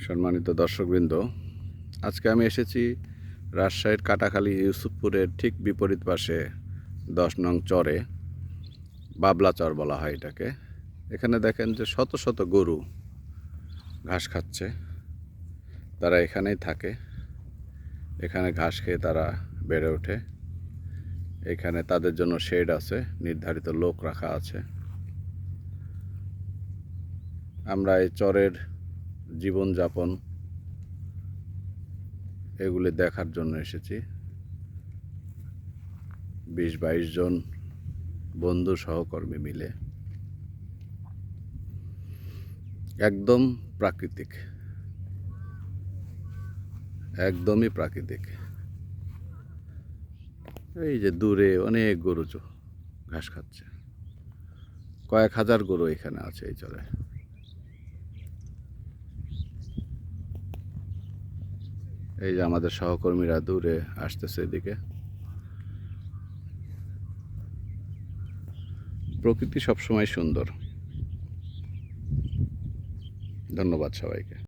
সম্মানিত দর্শকবৃন্দ, আজকে আমি এসেছি রাজশাহীর কাটাখালী ইউসুফপুরের ঠিক বিপরীত পাশে 10 নং চরে, বাবলা চর বলা হয় এটাকে। এখানে দেখেন যে শত শত গরু ঘাস খাচ্ছে। তারা এখানেই থাকে, এখানে ঘাস খেয়ে তারা বেড়ে ওঠে। এখানে তাদের জন্য শেড আছে, নির্ধারিত লোক রাখা আছে। আমরা এই চরের জীবনযাপন এগুলি দেখার জন্য এসেছি। 20-22 জন বন্ধু সহকর্মী মিলে। একদম প্রাকৃতিক, একদমই প্রাকৃতিক। এই যে দূরে অনেক গরু ঘাস খাচ্ছে, কয়েক হাজার গরু এখানে আছে এই চরে। এই যে আমাদের সহকর্মীরা দূরে আসতেছে এদিকে। প্রকৃতি সবসময় সুন্দর। ধন্যবাদ সবাইকে।